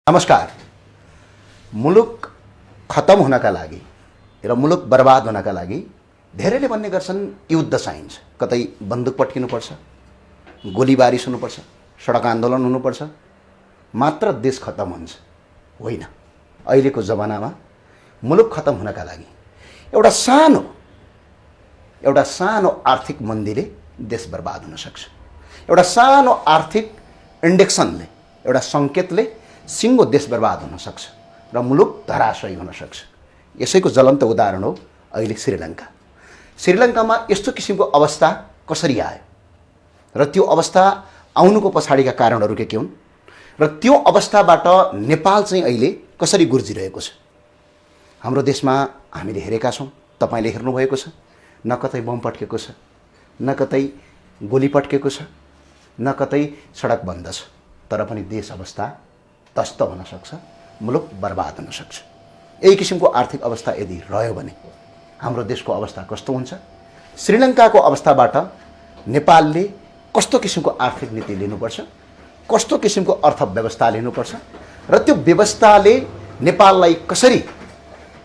नमस्कार। मुलुक खत्म हुनका लागि र मुलुक बर्बाद हुनका लागि धेरैले भन्ने गर्छन् युद्ध चाहिन्छ। कतै बन्दुक पट्किनुपर्छ, गोलीबारी हुनुपर्छ, सडक आन्दोलन हुनुपर्छ, मात्र देश खत्म हुन्छ। होइन, अहिलेको जमानामा मुलुक खत्म हुनका लागि एउटा सानो आर्थिक मन्दीले देश बर्बाद हुन सक्छ। एउटा सानो आर्थिक इन्डेक्सनले, एउटा सङ्केतले सिङ्गो देश बर्बाद हुन सक्छ र मुलुक धराशयी हुन सक्छ। यसैको ज्वलन्त उदाहरण हो अहिले श्रीलङ्का। श्रीलङ्कामा यस्तो किसिमको अवस्था कसरी आयो र त्यो अवस्था आउनुको पछाडिका कारणहरू के हुन् र त्यो अवस्थाबाट नेपाल चाहिँ अहिले कसरी गुर्जिरहेको छ। हाम्रो देशमा हामीले हेरेका छौँ, तपाईँले हेर्नुभएको छ, न कतै बम पट्केको छ, न कतै गोली पट्केको छ, न कतै सडक बन्द छ, तर पनि देश अवस्था तस्त हुन सक्छ, मुलुक बर्बाद हुन सक्छ। यही किसिमको आर्थिक अवस्था यदि रह्यो भने हाम्रो देशको अवस्था कस्तो हुन्छ? श्रीलङ्काको अवस्थाबाट नेपालले कस्तो किसिमको आर्थिक नीति लिनुपर्छ, कस्तो किसिमको अर्थव्यवस्था लिनुपर्छ र त्यो व्यवस्थाले नेपाललाई कसरी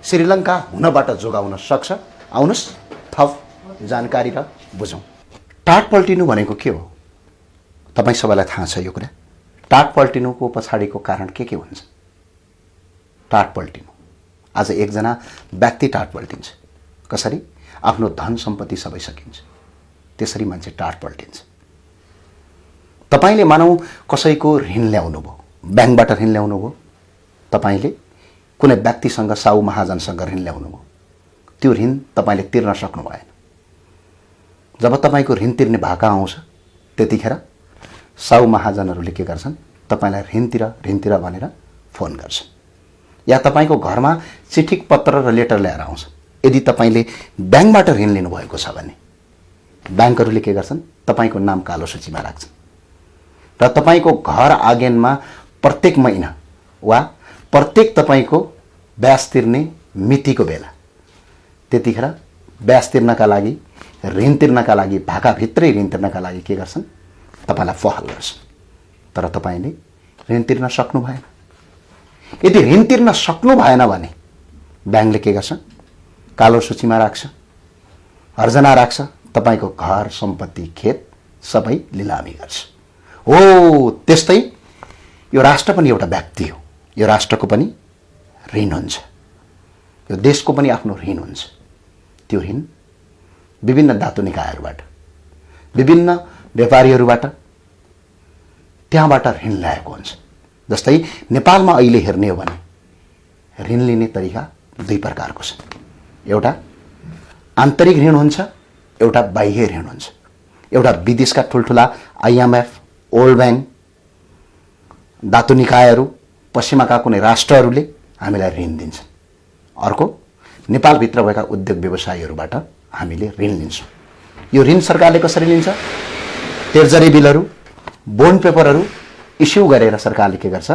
श्रीलङ्का हुनबाट जोगाउन सक्छ, आउनुहोस् थप जानकारी र बुझौँ। टाट पल्टिनु भनेको के हो? तपाईँ सबैलाई थाहा छ यो कुरा। टाट पल्टिनुको पछाडिको कारण के हुन्छ? टाट पल्टिनु, आज एकजना व्यक्ति टाट पल्टिन्छ। कसरी? आफ्नो धन सम्पत्ति सबै सकिन्छ, त्यसरी मान्छे टाट पल्टिन्छ। तपाईँले मानौ कसैको ऋण ल्याउनु भयो, ब्याङ्कबाट ऋण ल्याउनु भयो, तपाईँले कुनै व्यक्तिसँग, साउ महाजनसँग ऋण ल्याउनु भयो, त्यो ऋण तपाईँले तिर्न सक्नु भएन। जब तपाईँको ऋण तिर्ने भाका आउँछ त्यतिखेर साउ महाजनहरूले के गर्छन्? तपाईँलाई ऋण तिर भनेर फोन गर्छन्, या तपाईँको घरमा चिठी पत्र र लेटर ल्याएर आउँछ। यदि तपाईँले ब्याङ्कबाट ऋण लिनुभएको छ भने ब्याङ्कहरूले के गर्छन्? तपाईँको नाम कालो सूचीमा राख्छन् र तपाईँको घर आँगनमा प्रत्येक महिना वा प्रत्येक तपाईँको ब्याज तिर्ने मितिको बेला त्यतिखेर ब्याज तिर्नका लागि, ऋण तिर्नका लागि, भाकाभित्रै ऋण तिर्नका लागि के गर्छन्? तपाईँलाई पहल गर्छन्। तर तपाईँले ऋण तिर्न सक्नु भएन। यदि ऋण तिर्न सक्नु भएन भने ब्याङ्कले के गर्छ? कालो सूचीमा राख्छ, हर्जना राख्छ, तपाईँको घर सम्पत्ति, खेत सबै लिलामी गर्छ। हो त्यस्तै यो राष्ट्र पनि एउटा व्यक्ति हो। यो राष्ट्रको पनि ऋण हुन्छ, यो देशको पनि आफ्नो ऋण हुन्छ। त्यो ऋण विभिन्न धातु निकायहरूबाट, विभिन्न व्यापारीहरूबाट, त्यहाँबाट ऋण ल्याएको हुन्छ। जस्तै नेपालमा अहिले हेर्ने हो भने ऋण लिने तरिका दुई प्रकारको छ। एउटा आन्तरिक ऋण हुन्छ, एउटा बाह्य ऋण हुन्छ। एउटा विदेशका ठुल्ठुला IMF, वर्ल्ड ब्याङ्क, धातु निकायहरू, पश्चिमाका कुनै राष्ट्रहरूले हामीलाई ऋण दिन्छन्। अर्को नेपालभित्र भएका उद्योग व्यवसायीहरूबाट हामीले ऋण लिन्छौँ। यो ऋण सरकारले कसरी लिन्छ? ट्रेजरी बिलहरू, बोन्ड पेपरहरू इस्यु गरेर सरकारले के गर्छ?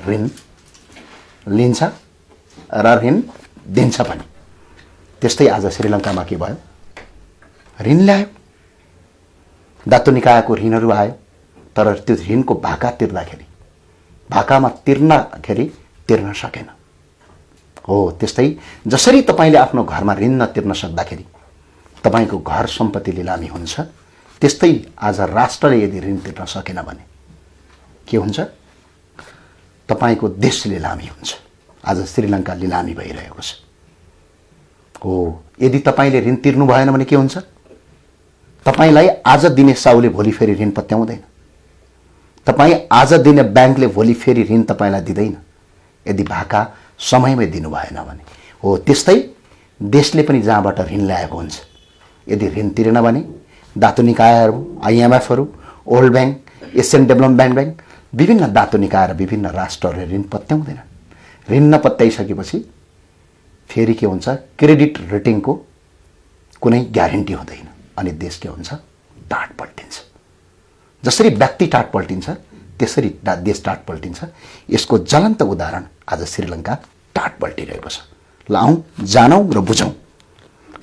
ऋण लिन्छ र ऋण दिन्छ पनि। त्यस्तै आज श्रीलङ्कामा के भयो? ऋण ल्यायो, धातु निकायको ऋणहरू आयो, तर त्यो ऋणको भाका तिर्दाखेरि, भाकामा तिर्नखेरि तिर्न सकेन। हो त्यस्तै जसरी तपाईँले आफ्नो घरमा ऋण नतिर्न सक्दाखेरि तपाईँको घर सम्पत्ति लिलामी हुन्छ, त्यस्तै आज राष्ट्रले यदि ऋण तिर्न सकेन भने के हुन्छ? तपाईँको देश लिलामी हुन्छ। आज श्रीलङ्का लिलामी भइरहेको छ। हो यदि तपाईँले ऋण तिर्नु भएन भने के हुन्छ? तपाईँलाई आज दिने साउले भोलि फेरि ऋण पत्याउँदैन। तपाईँ आज दिने ब्याङ्कले भोलि फेरि ऋण तपाईँलाई दिँदैन यदि भाका समयमै दिनु भएन भने। हो त्यस्तै देशले पनि जहाँबाट ऋण ल्याएको हुन्छ, यदि ऋण तिरेन भने धातु निकायहरू, IMFहरू, world bank, Asian development bank, विभिन्न धातु निकाय र विभिन्न राष्ट्रहरूले ऋण पत्याउँदैनन्। ऋण नपत्याइसकेपछि फेरि के हुन्छ? क्रेडिट रेटिङको कुनै ग्यारेन्टी हुँदैन अनि देश के हुन्छ? टाट पल्टिन्छ। जसरी व्यक्ति टाट पल्टिन्छ त्यसरी देश टाट पल्टिन्छ। यसको ज्वलन्त उदाहरण आज श्रीलङ्का टाट पल्टिरहेको छ। ल आउँ जानौँ र बुझौँ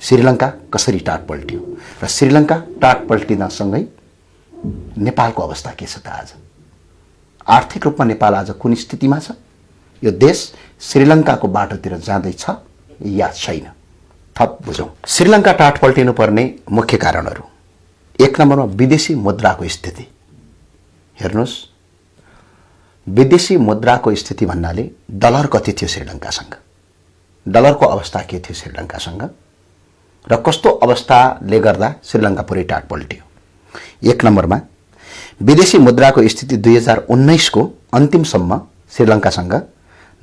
श्रीलङ्का कसरी टाट पल्टियो र श्रीलङ्का टाट पल्टिनसँगै नेपालको अवस्था के छ त? आज आर्थिक रूपमा नेपाल आज कुन स्थितिमा छ? यो देश श्रीलङ्काको बाटोतिर जाँदैछ या छैन? थप बुझौँ। श्रीलङ्का टाट पल्टिनु पर्ने मुख्य कारणहरू। 1 नम्बरमा विदेशी मुद्राको स्थिति। हेर्नुहोस्, विदेशी मुद्राको स्थिति भन्नाले डलर कति थियो श्रीलङ्कासँग, डलरको अवस्था के थियो श्रीलङ्कासँग र कस्तो अवस्थाले गर्दा श्रीलङ्का पुरै टाट पल्टियो। 1 नम्बरमा विदेशी मुद्राको स्थिति 2019 को अन्तिमसम्म श्रीलङ्कासँग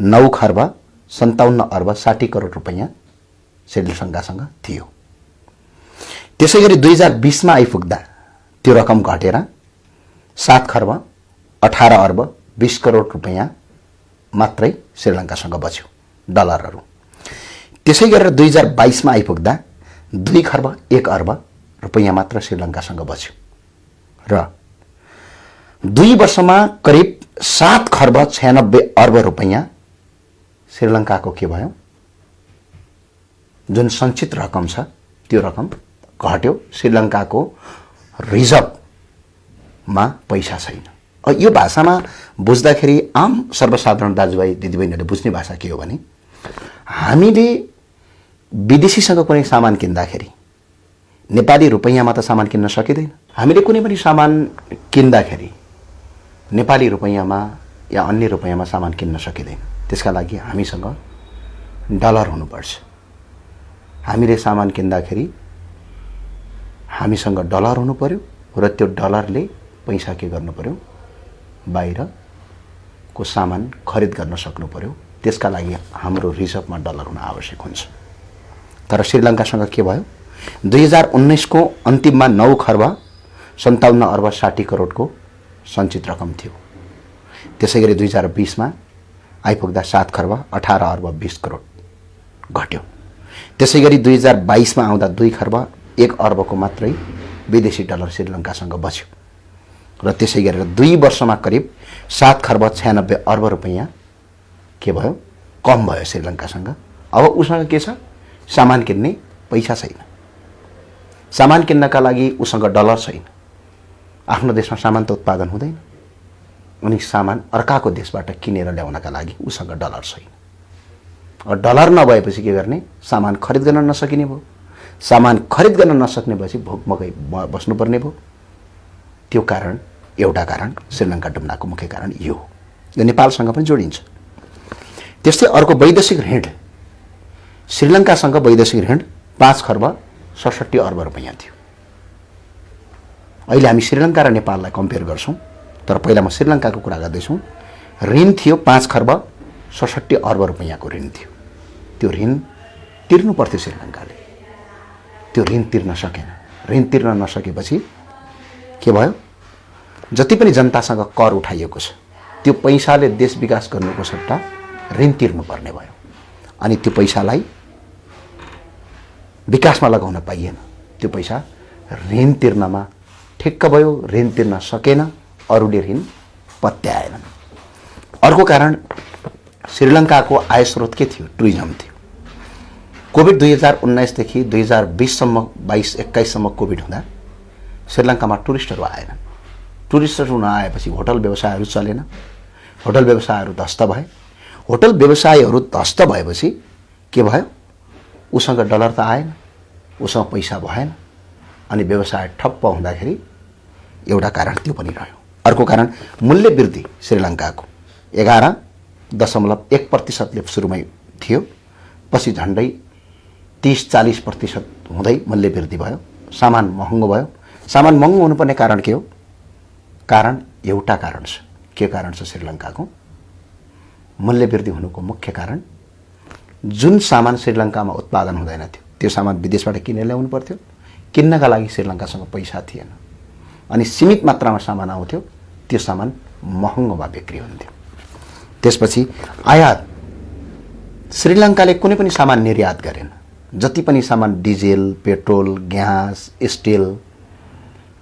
9 खर्ब 57 अर्ब 60 करोड रुपैयाँ श्रीलङ्कासँग थियो। त्यसैगरी 2020 मा आइपुग्दा त्यो रकम घटेर 7 खर्ब 18 अर्ब 20 करोड रुपैयाँ मात्रै श्रीलङ्कासँग बच्यो डलरहरू। त्यसैगरी 2022 मा आइपुग्दा 2 खर्ब 1 अर्ब रुपैयाँ मात्र श्रीलङ्कासँग बच्यो र 2 वर्षमा करिब 7 खर्ब 96 अर्ब रुपैयाँ श्रीलङ्काको के भयो, जुन सञ्चित रकम छ त्यो रकम घट्यो। श्रीलङ्काको रिजर्भमा पैसा छैन। यो भाषामा बुझ्दाखेरि आम सर्वसाधारण दाजुभाइ दिदीबहिनीहरूले बुझ्ने भाषा के हो भने, हामीले विदेशीसँग कुनै सामान किन्दाखेरि नेपाली रुपैयाँमा त सामान किन्न सकिँदैन। हामीले कुनै पनि सामान किन्दाखेरि नेपाली रुपैयाँमा या अन्य रुपैयाँमा सामान किन्न सकिँदैन। त्यसका लागि हामीसँग डलर हुनुपर्छ। हामीले सामान किन्दाखेरि हामीसँग डलर हुनु पर्यो र त्यो डलरले पैसा के गर्नु पर्यो, बाहिरको सामान खरिद गर्न सक्नु पर्यो। त्यसका लागि हाम्रो रिजर्भमा डलर हुन आवश्यक हुन्छ। तर श्रीलङ्कासँग के भयो, 2019 को अन्तिममा 9 खर्ब 57 अर्ब 60 करोडको सञ्चित रकम थियो। त्यसैगरी 2020 मा आइपुग्दा 7 खर्ब 18 अर्ब 20 करोड घट्यो। त्यसैगरी 2022 मा आउँदा 2 खर्ब 1 अर्बको मात्रै विदेशी डलर श्रीलङ्कासँग बच्यो र त्यसै गरेर 2 वर्षमा करिब 7 खर्ब 96 अर्ब रुपैयाँ के भयो, कम भयो श्रीलङ्कासँग। अब उसँग के छ, सामान किन्ने पैसा छैन। सामान किन्नका लागि उसँग डलर छैन। आफ्नो देशमा सामान त उत्पादन हुँदैन, अनि सामान अर्काको देशबाट किनेर ल्याउनका लागि उसँग डलर छैन। और डलर नभएपछि के गर्ने, सामान खरिद गर्न नसकिने भयो। सामान खरिद गर्न नसक्ने भएपछि भोकमकै बस्नुपर्ने भयो। त्यो कारण, एउटा कारण श्रीलङ्का डुब्नको मुख्य कारण यो हो। यो नेपालसँग पनि जोडिन्छ। त्यस्तै अर्को वैदेशिक ऋण। श्रीलङ्कासँग वैदेशिक ऋण 5 खर्ब 67 अर्ब रुपैयाँ थियो। अहिले हामी श्रीलङ्का र नेपाललाई कम्पेयर गर्छौं, तर पहिला म श्रीलङ्काको कुरा गर्दैछु। ऋण थियो 5 खर्ब 67 अर्ब रुपैयाँको ऋण थियो। त्यो ऋण तिर्नु पर्थ्यो श्रीलङ्काले। त्यो ऋण तिर्न सकेन। ऋण तिर्न नसकेपछि के भयो, जति पनि जनतासँग कर उठाइएको छ त्यो पैसाले देश विकास गर्नुको सट्टा ऋण तिर्नु पर्ने भयो। अनि त्यो पैसालाई विकासमा लगाउन पाइएन। त्यो पैसा ऋण तिर्नमा ठिक्क भयो, ऋण तिर्न सकेन, अरूले ऋण पत्याएनन्। अर्को कारण श्रीलङ्काको आय स्रोत के थियो, टुरिज्म थियो। कोभिड 2019 देखि 2020 सम्म 22-21 सम्म कोभिड हुँदा श्रीलङ्कामा टुरिस्टहरू आएनन्। टुरिस्टहरू नआएपछि होटल व्यवसायहरू चलेन। होटल व्यवसायहरू ध्वस्त भए। होटल व्यवसायहरू ध्वस्त भएपछि के भयो, उसँग डलर त आएन, उसँग पैसा भएन, अनि व्यवसाय ठप्प हुँदाखेरि एउटा कारण त्यो पनि रह्यो। अर्को कारण मूल्य वृद्धि। श्रीलङ्काको 11.1% सुरुमै थियो, पछि झन्डै 30-40% हुँदै मूल्य वृद्धि भयो। सामान महँगो भयो। सामान महँगो हुनुपर्ने कारण के हो, कारण एउटा कारण छ। के कारण छ, श्रीलङ्काको मूल्य वृद्धि हुनुको मुख्य कारण जुन सामान श्रीलङ्कामा उत्पादन हुँदैन थियो त्यो सामान विदेशबाट किनेर ल्याउनु पर्थ्यो। किन्नका लागि श्रीलङ्कासँग पैसा थिएन, अनि सीमित मात्रामा सामान आउँथ्यो, त्यो सामान महँगोमा बिक्री हुन्थ्यो। त्यसपछि आयात। श्रीलङ्काले कुनै पनि सामान निर्यात गरेन। जति पनि सामान diesel, petrol, gas, steel,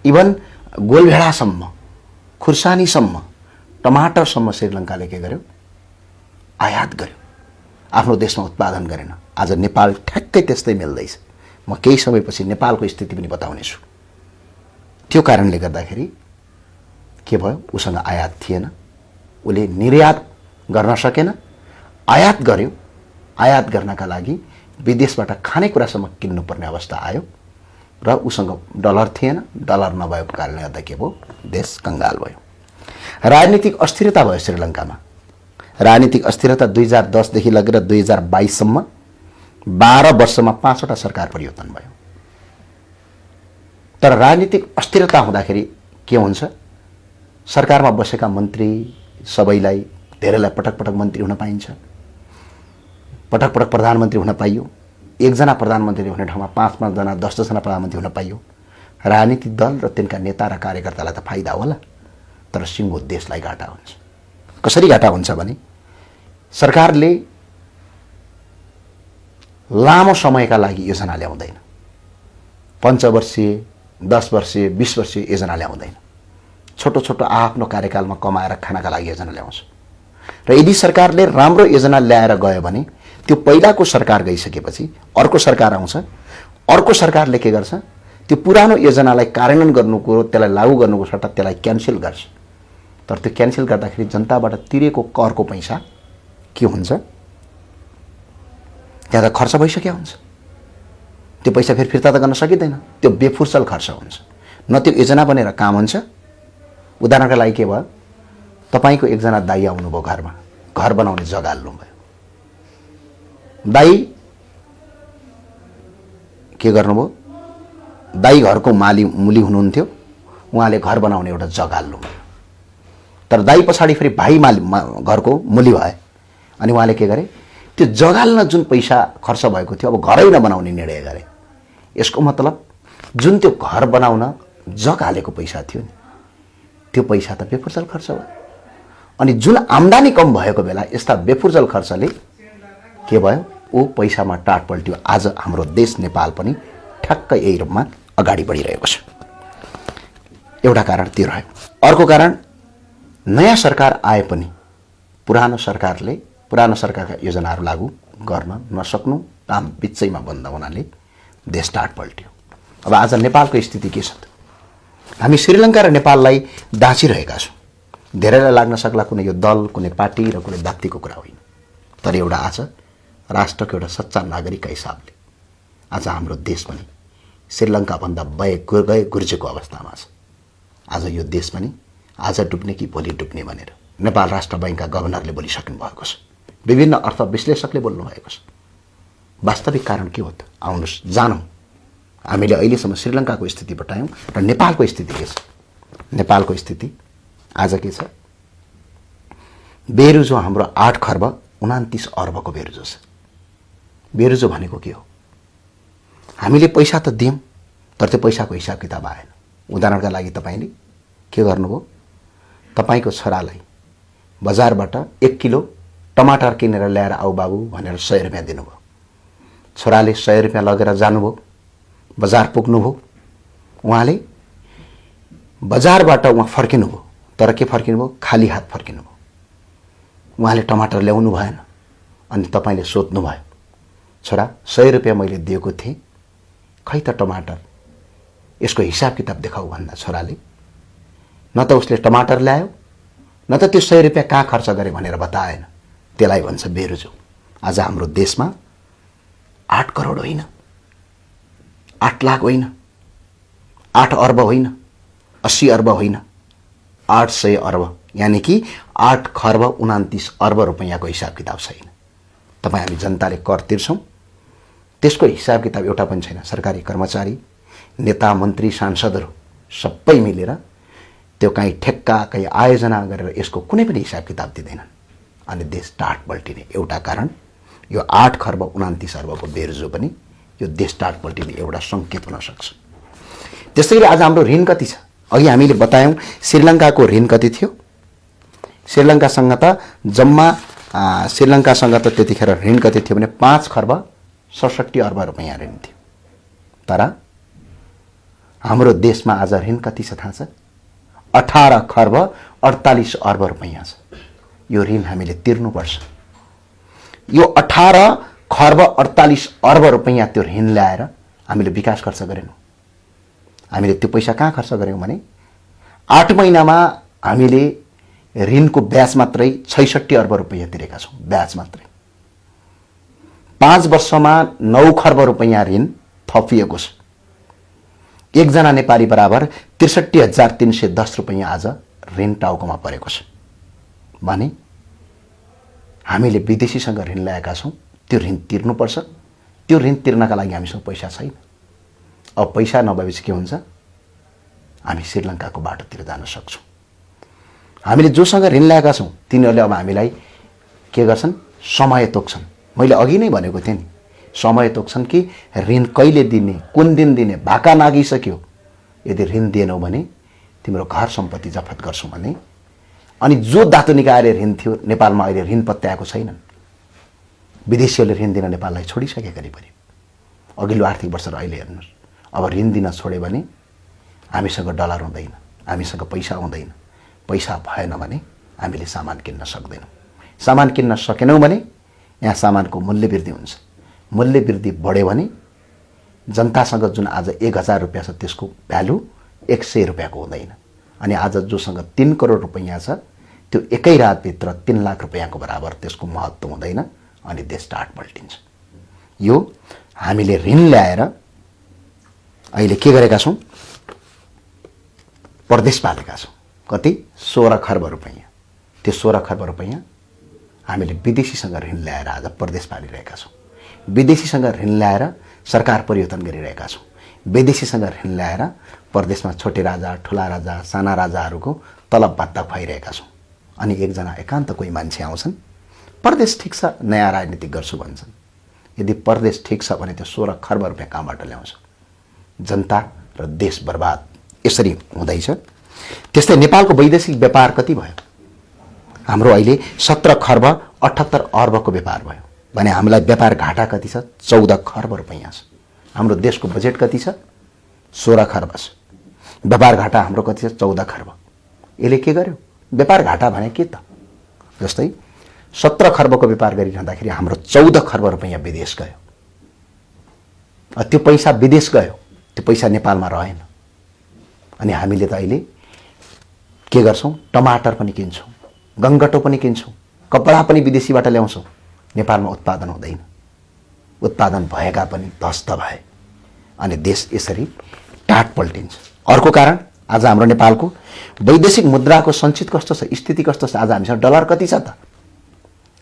even गोलभेडासम्म, खुर्सानीसम्म, टमाटरसम्म श्रीलङ्काले के गर्यो, आयात गर्यो। आफ्नो देशमा उत्पादन गरेन। आज नेपाल ठ्याक्कै त्यस्तै मिल्दैछ। म केही समयपछि नेपालको स्थिति पनि बताउनेछु। त्यो कारणले गर्दाखेरि के भयो, उसँग आयात थिएन, उसले निर्यात गर्न सकेन आयात गर्यो। आयात गर्नका लागि विदेशबाट खानेकुरासम्म किन्नुपर्ने अवस्था आयो र उसँग डलर थिएन। डलर नभएको कारणले गर्दा के भयो, देश कंगाल भयो। राजनीतिक अस्थिरता भयो श्रीलङ्कामा। राजनीतिक अस्थिरता 2010 देखि लगेर 2022 सम्म 12 वर्षमा 5वटा सरकार परिवर्तन भयो। तर राजनीतिक अस्थिरता हुँदाखेरि के हुन्छ, सरकारमा बसेका मन्त्री सबैलाई, धेरैलाई पटक पटक मन्त्री हुन पाइन्छ, पटक पटक प्रधानमन्त्री हुन पाइयो। एकजना प्रधानमन्त्री हुने ठाउँमा 5-5 जना 10-10 जना प्रधानमन्त्री हुन पाइयो। राजनीतिक दल र तिनका नेता र कार्यकर्तालाई त फाइदा होला, तर सिङ्गो देशलाई घाटा हुन्छ। कसरी घाटा हुन्छ भने सरकारले लामो समयका लागि योजना ल्याउँदैन। 5 वर्षीय, 10 वर्षीय, 20 वर्षीय योजना ल्याउँदैन। छोटो छोटो आफ्नो कार्यकालमा कमाएर खानका लागि योजना ल्याउँछ। र यदि सरकारले राम्रो योजना ल्याएर गयो भने त्यो पहिलाको सरकार गइसकेपछि अर्को सरकार आउँछ। अर्को सरकारले के गर्छ, त्यो पुरानो योजनालाई कार्यान्वयन गर्नुको, त्यसलाई लागू गर्नुको सट्टा त्यसलाई क्यान्सल गर्छ। तर त्यो क्यान्सल गर्दाखेरि जनताबाट तिरेको करको पैसा के हुन्छ, त्यहाँ त खर्च भइसक्यो हुन्छ। त्यो पैसा फेरि फिर्ता त गर्न सकिँदैन। त्यो बेफुर्सल खर्च हुन्छ। न त्यो योजना बनेर काम हुन्छ। उदाहरणका लागि के भयो, तपाईको एकजना दाइ आउनुभयो घरमा, घर बनाउने जग्गा हाल्नुभयो। दाइ के गर्नुभयो, दाइ घरको मुली हुनुहुन्थ्यो, उहाँले घर बनाउने एउटा जग्गा हाल्नुभयो। तर दाइ पछाडि फेरि भाइ घरको मुली भए। अनि उहाँले के गरे, त्यो जग्गा हाल्न जुन पैसा खर्च भएको थियो अब घरै नबनाउने निर्णय गरे। यसको मतलब जुन त्यो घर बनाउन जग्गा हालेको पैसा थियो नि, त्यो पैसा त बेफुर्सल खर्च भयो। अनि जुन आम्दानी कम भएको बेला यस्ता बेफुर्सल खर्चले के भयो, ऊ पैसामा टाट पल्ट्यो। आज हाम्रो देश नेपाल पनि ठ्याक्कै यही रूपमा अगाडि बढिरहेको छ। एउटा कारण त्यो रह्यो। अर्को कारण, नयाँ सरकार आए पनि पुरानो सरकारका योजनाहरू लागू गर्न नसक्नु, काम बिचैमा बन्द हुनाले देश टाट पल्ट्यो। अब आज नेपालको स्थिति के छ त, हामी श्रीलङ्का र नेपाललाई दाँचिरहेका छौँ। धेरैलाई लाग्न सक्ला कुनै यो दल, कुनै पार्टी र कुनै व्यक्तिको कुरा होइन। तर एउटा आज राष्ट्रको एउटा सच्चा नागरिकका हिसाबले आज हाम्रो देश पनि श्रीलङ्काभन्दा गए गुर्जेको अवस्थामा छ। आज यो देश पनि आज डुब्ने कि भोलि डुब्ने भनेर नेपाल राष्ट्र बैंकका गभर्नरले बोलिसक्नु भएको छ। विभिन्न अर्थ विश्लेषकले बोल्नु भएको छ। वास्तविक कारण के हो त, आउनुहोस् जानौँ। हामीले अहिलेसम्म श्रीलङ्काको स्थिति बतायौँ र नेपालको स्थिति के छ। नेपालको स्थिति आज के छ, बेरुजो हाम्रो 8 खर्ब 29 अर्बको बेरुजो छ। बेरुजो भनेको के हो, हामीले पैसा त दियौँ तर त्यो पैसाको हिसाब किताब आएन। उदाहरणका लागि तपाईले के गर्नुभयो, तपाईको छोरालाई बजारबाट 1 किलो टमाटर किनेर ल्याएर आऊ बाबु भनेर 100 रुपैयाँ दिनुभयो। छोराले 100 रुपैयाँ लगेर जानुभयो, बजार पुग्नुभयो। उहाँले बजारबाट उहाँ फर्किनुभयो, तर के फर्किनुभयो, खाली हात फर्किनुभयो। उहाँले टमाटर ल्याउनु भएन। अनि तपाईले सोध्नु भयो, छोरा 100 रुपैयाँ मैले दिएको थिएँ, खै त टमाटर, यसको हिसाब किताब देखाऊ भन्दा छोराले न त उसले टमाटर ल्यायो, न त त्यो 100 रुपैयाँ कहाँ खर्च गरे भनेर बताएन। त्यसलाई भन्छ बेरुजो। आज हाम्रो देशमा 8 करोड होइन, 8 लाख होइन, 8 अर्ब होइन, 80 अर्ब होइन, 800 अर्ब, यानी कि 8 खर्ब 29 अर्ब रुपैयाँको हिसाब किताब छैन। तपाईँ हामी जनताले कर तिर्छौँ, त्यसको हिसाब किताब एउटा पनि छैन। सरकारी कर्मचारी, नेता, मन्त्री, सांसदहरू सबै मिलेर त्यो कहीँ ठेक्का, कहीँ आयोजना गरेर यसको कुनै पनि हिसाब किताब दिँदैनन्। अनि देश टाट पल्टिने एउटा कारण यो 8 खर्ब 29 अर्बको बेरुजो पनि यो देश टाट पल्टिने एउटा सङ्केत हुन सक्छ। त्यसैले आज हाम्रो ऋण कति छ, अघि हामीले बतायौँ श्रीलङ्काको ऋण कति थियो। श्रीलङ्कासँग त जम्मा श्रीलङ्कासँग त त्यतिखेर ऋण कति थियो भने 5 खर्ब 67 अर्ब रुपैयाँ ऋण थियो। तर हाम्रो देशमा आज ऋण कति छ थाहा छ, 18 खर्ब 48 अर्ब रुपैयाँ छ। यो ऋण हामीले तिर्नुपर्छ। यो 18 खर्ब 48 अर्ब रुपैयाँ त्यो ऋण ल्याएर हामीले विकास खर्च गरेनौँ। हामीले त्यो पैसा कहाँ खर्च गर्यौँ भने 8 महिनामा हामीले ऋणको ब्याज मात्रै 66 अर्ब रुपैयाँ तिरेका छौँ, ब्याज मात्रै। 5 वर्षमा 9 खर्ब रुपैयाँ ऋण थपिएको छ। एकजना नेपाली बराबर 63,310 रुपैयाँ आज ऋण टाउकोमा परेको छ भने हामीले विदेशीसँग ऋण ल्याएका छौँ। त्यो ऋण तिर्नुपर्छ। त्यो ऋण तिर्नका लागि हामीसँग पैसा छैन। अब पैसा नभएपछि के हुन्छ? हामी श्रीलङ्काको बाटोतिर जान सक्छौँ। हामीले जोसँग ऋण ल्याएका छौँ तिनीहरूले अब हामीलाई के गर्छन्? समय तोक्छन्। मैले अघि नै भनेको थिएँ नि, समय तोक्छन् कि ऋण कहिले दिने, कुन दिन दिने। भाका नागिसक्यो, यदि ऋण दिएनौ भने तिम्रो घर सम्पत्ति जफत गर्छौँ भने। अनि जो दातो निकायले ऋण थियो नेपालमा अहिले ऋण पत्याएको छैनन्। विदेशीहरूले ऋण दिन नेपाललाई छोडिसके करिब। अघिल्लो आर्थिक वर्ष र अहिले हेर्नुहोस्, अब ऋण दिन छोड्यो भने हामीसँग डलर हुँदैन, हामीसँग पैसा हुँदैन। पैसा भएन भने हामीले सामान किन्न सक्दैनौँ। सामान किन्न सकेनौँ भने यहाँ सामानको मूल्य वृद्धि हुन्छ। मूल्य वृद्धि बढ्यो भने जनतासँग जुन आज 1,000 रुपियाँ छ त्यसको भ्यालु 100 रुपियाँको हुँदैन। अनि आज जोसँग 3 करोड रुपैयाँ छ त्यो एकै रातभित्र 3 लाख रुपैयाँको बराबर त्यसको महत्त्व हुँदैन अनि देश टाट पल्टिन्छ। यो हामीले ऋण ल्याएर अहिले के गरेका छौँ? परदेश पालेका छौँ। कति? 16 खर्ब रुपैयाँ। त्यो 16 खर्ब रुपैयाँ हामीले विदेशीसँग ऋण ल्याएर आज परदेश पालिरहेका छौँ। विदेशीसँग ऋण ल्याएर सरकार परिवर्तन गरिरहेका छौँ। विदेशीसँग ऋण ल्याएर परदेशमा छोटे राजा, ठुला राजा, साना राजाहरूको तलब भत्ता खुवाइरहेका छौँ। अनि एकजना एकान्त कोही मान्छे आउँछन्, परदेश ठिक छ, नयाँ राजनीति गर्छु भन्छन्। यदि परदेश ठिक छ भने त्यो 16 खर्ब रुपियाँ कहाँबाट ल्याउँछ? जनता र देश बर्बाद यसरी हुँदैछ। त्यस्तै नेपालको वैदेशिक व्यापार कति भयो? हाम्रो अहिले 17 खर्ब 78 अर्बको व्यापार भयो भने हामीलाई व्यापार घाटा कति छ? 14 खर्ब रुपैयाँ छ। हाम्रो देशको बजेट कति छ? 16 खर्ब छ। व्यापार घाटा हाम्रो कति छ? 14 खर्ब। यसले के गर्यो? व्यापार घाटा भने के त? जस्तै 17 खर्बको व्यापार गरिरहँदाखेरि हाम्रो 14 खर्ब रुपैयाँ विदेश गयो। त्यो पैसा विदेश गयो, त्यो पैसा नेपालमा रहेन। अनि हामीले त अहिले के गर्छौँ? टमाटर पनि किन्छौँ, गङ्गटो पनि किन्छौँ, कपडा पनि विदेशीबाट ल्याउँछौँ। नेपालमा उत्पादन हुँदैन। उत्पादन भएका पनि ध्वस्त भए अनि देश यसरी टाट पल्टिन्छ। अर्को कारण आज हाम्रो नेपालको वैदेशिक मुद्राको सञ्चित कस्तो छ, स्थिति कस्तो छ? आज हामीसँग डलर कति छ त?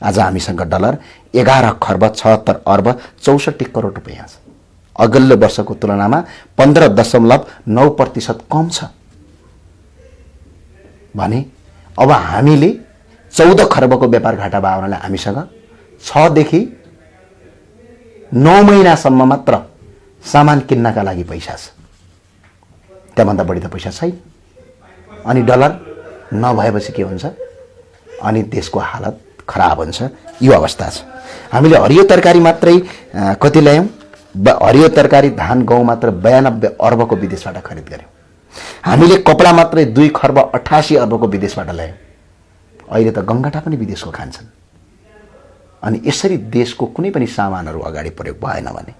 आज हामीसँग डलर 11 खर्ब 76 अर्ब 64 करोड रुपैयाँ छ। अघिल्लो वर्षको तुलनामा 15.9% कम छ भने अब हामीले 14 खर्बको व्यापार घाटा भयो भने हामीसँग 6 देखि 9 महिनासम्म मात्र सामान किन्नका लागि पैसा छ। त्यहाँभन्दा बढी त पैसा छैन। अनि डलर नभएपछि के हुन्छ? अनि देशको हालत खराब हुन्छ। यो अवस्था छ। हामीले हरियो तरकारी मात्रै कति ल्यायौँ? हरियो तरकारी धान गहुँ मात्र 92 अर्बको विदेशबाट खरिद गर्यौँ। हामीले कपडा मात्रै 2 खर्ब 88 अर्बको विदेशबाट ल्यायौँ। अहिले त गङ्गटा पनि विदेशको खान्छन्। अनि यसरी देशको कुनै पनि सामानहरू अगाडि प्रयोग भएन भने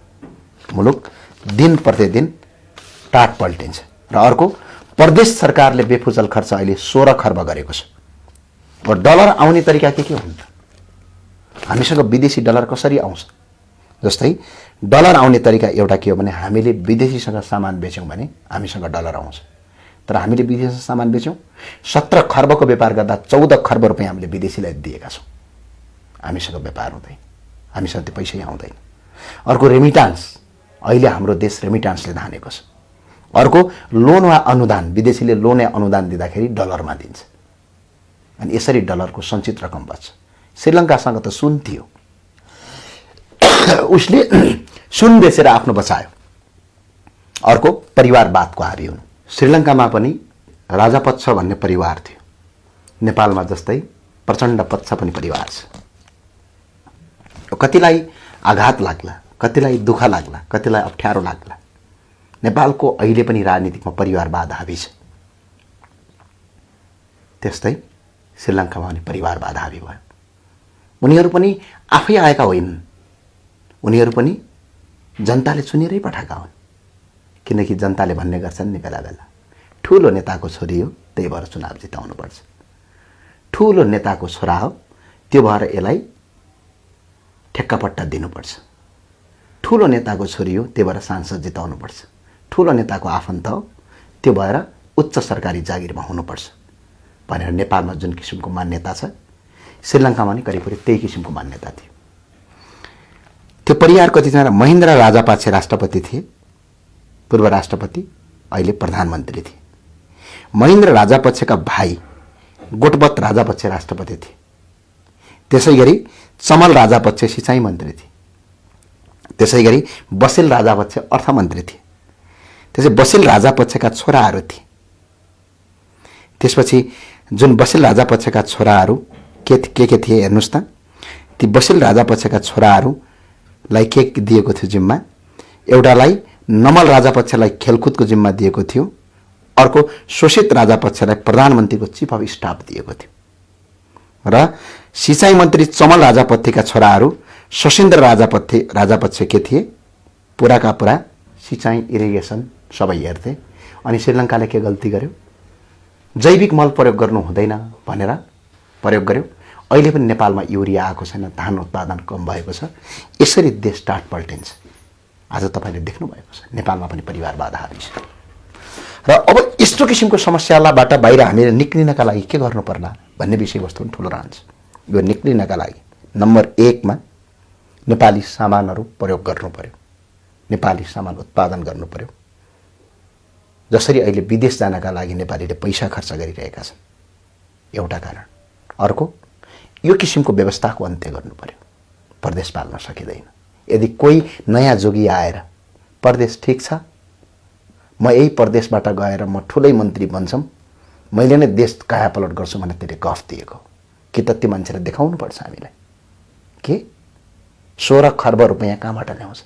मुलुक दिन प्रतिदिन टाट पल्टिन्छ। र अर्को, प्रदेश सरकारले बेफुजल खर्च अहिले 16 खर्ब गरेको छ। र डलर आउने तरिका के हुन्? हामीसँग विदेशी डलर कसरी आउँछ? जस्तै डलर आउने तरिका एउटा के हो भने हामीले विदेशीसँग सामान बेच्यौँ भने हामीसँग डलर आउँछ। तर हामीले विदेशीसँग सामान बेच्यौँ, 17 खर्बको व्यापार गर्दा 14 खर्ब रुपैयाँ हामीले विदेशीलाई दिएका छौँ। हामीसँग व्यापार हुँदैन, हामीसँग त्यो पैसै आउँदैन। अर्को रेमिटान्स, अहिले हाम्रो देश रेमिटान्सले धानेको छ। अर्को लोन वा अनुदान, विदेशीले लोन या अनुदान दिँदाखेरि डलरमा दिन्छ अनि यसरी डलरको सञ्चित रकम बच्छ। श्रीलङ्कासँग त सुन थियो, उसले सुन बेचेर आफ्नो बचायो। अर्को परिवारवादको हावी हुनु। श्रीलङ्कामा पनि राजापक्ष भन्ने परिवार थियो। नेपालमा जस्तै प्रचण्ड पक्ष पनि परिवार छ। कतिलाई आघात लाग्ला, कतिलाई दुःख लाग्ला, कतिलाई अप्ठ्यारो लाग्ला। नेपालको अहिले पनि राजनीतिमा परिवारवाद हावी छ। त्यस्तै श्रीलङ्कामा पनि परिवारवाद हावी भयो। उनीहरू पनि आफै आएका होइनन्, उनीहरू पनि जनताले चुनेरै पठाएका हुन्। किनकि जनताले भन्ने गर्छन् नि बेला बेला, ठुलो नेताको छोरी हो त्यही भएर चुनाव जिताउनुपर्छ। ठुलो नेताको छोरा हो त्यो भएर यसलाई ठेक्कापट्टा दिनुपर्छ। ठुलो नेताको छोरी हो, त्यो भएर सांसद जिताउनुपर्छ। ठुलो नेताको आफन्त हो, त्यो भएर उच्च सरकारी जागिरमा हुनुपर्छ भनेर नेपालमा जुन किसिमको मान्यता छ, श्रीलङ्कामा नि करिब करिब त्यही किसिमको मान्यता थियो। त्यो परिवार कतिजना महेन्द्र राजापक्षे राष्ट्रपति थिए, पूर्व राष्ट्रपति, अहिले प्रधानमन्त्री थिए। महेन्द्र राजापक्षका भाइ गोटबत राजापक्षे राष्ट्रपति थिए। त्यसै गरी चमल राजापक्षे सिँचाइ मन्त्री थिए। त्यसै गरी बसेल राजापक्षे अर्थमन्त्री थिए। त्यसै बसेल राजापक्षका छोराहरू थिए। त्यसपछि जुन बसेल राजापक्षका छोराहरू के थिए हेर्नुहोस् त। ती बसेल राजापक्षका छोराहरूलाई के दिएको थियो जिम्मा? एउटालाई नमल राजापक्षलाई खेलकुदको जिम्मा दिएको थियो, अर्को शोषित राजापक्षलाई प्रधानमन्त्रीको चिफ अफ स्टाफ दिएको थियो। र सिँचाइ मन्त्री चमल राजापक्षका छोराहरू शशीन्द्र राजापक्ष के थिए? पुराका पुरा सिँचाइ, इरिगेसन सबै हेर्थे। अनि श्रीलङ्काले के गल्ती गर्यो? जैविक मल प्रयोग गर्नु हुँदैन भनेर प्रयोग गर्यो। अहिले पनि नेपालमा युरिया आएको छैन, धान उत्पादन कम भएको छ। यसरी देश टाट पल्टिन्छ। आज तपाईँले देख्नु भएको छ नेपालमा पनि परिवारवाद हावी छ। र अब यस्तो किसिमको समस्याबाट बाहिर हामीले निक्लिनका लागि के गर्नु पर्ला भन्ने विषयवस्तु पनि ठुलो रहन्छ। यो निक्लिनका लागि नम्बर 1 मा नेपाली सामानहरू प्रयोग गर्नु पर्यो, नेपाली सामान उत्पादन गर्नु पर्यो। जसरी अहिले विदेश जानका लागि नेपालीले पैसा खर्च गरिरहेका छन्, एउटा कारण। अर्को, यो किसिमको व्यवस्थाको अन्त्य गर्नु पर्यो। परदेश पाल्न सकिँदैन। यदि कोही नयाँ जोगी आएर परदेश ठिक छ, म यही परदेशबाट गएर म ठुलै मन्त्री बन्छम, मैले नै देश कायापलट गर्छु भने त्यसले गफ दिएको कि त त्यो मान्छेले देखाउनु पर्छ हामीलाई के 16 खर्ब रुपैयाँ कहाँबाट ल्याउँछ?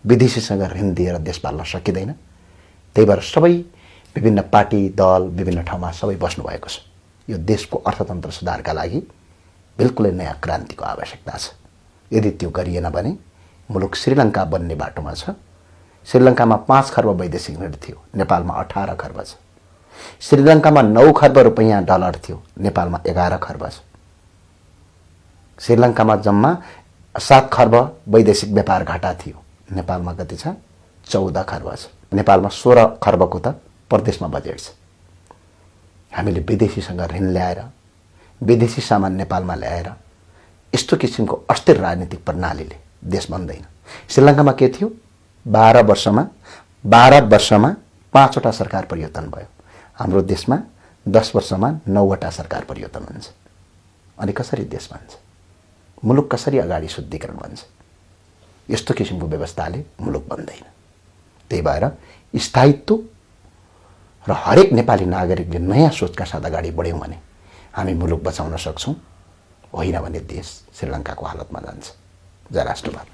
विदेशीसँग ऋण दिएर देश पाल्न सकिँदैन। त्यही भएर सबै विभिन्न पार्टी दल विभिन्न ठाउँमा सबै बस्नु भएको छ। यो देशको अर्थतन्त्र सुधारका लागि बिल्कुलै नयाँ क्रान्तिको आवश्यकता छ। यदि त्यो गरिएन भने मुलुक श्रीलङ्का बन्ने बाटोमा छ। श्रीलङ्कामा 5 खर्ब वैदेशिक ऋण थियो, नेपालमा 18 खर्ब छ। श्रीलङ्कामा 9 खर्ब रुपैयाँ डलर थियो, नेपालमा 11 खर्ब छ। श्रीलङ्कामा जम्मा 7 खर्ब वैदेशिक व्यापार घाटा थियो, नेपालमा कति छ? 14 खर्ब छ। नेपालमा 16 खर्बको त परदेशमा बजेट छ। हामीले विदेशीसँग ऋण ल्याएर विदेशी सामान नेपालमा ल्याएर यस्तो किसिमको अस्थिर राजनीतिक प्रणालीले देश बन्दैन। श्रीलङ्कामा के थियो? 12 वर्षमा 5 वटा सरकार परिवर्तन भयो। हाम्रो देशमा 10 वर्षमा 9 वटा सरकार परिवर्तन हुन्छ। अनि कसरी देश बन्छ? मुलुक कसरी अगाडि शुद्धिकरण बन्छ? यस्तो किसिमको व्यवस्थाले मुलुक बन्दैन। त्यही भएर स्थायित्व र हरेक नेपाली नागरिकले नयाँ सोचका साथ अगाडि बढ्यौँ भने हामी मुलुक बचाउन सक्छौँ। होइन भने देश श्रीलङ्काको हालतमा जान्छ। जय राष्ट्रवाद।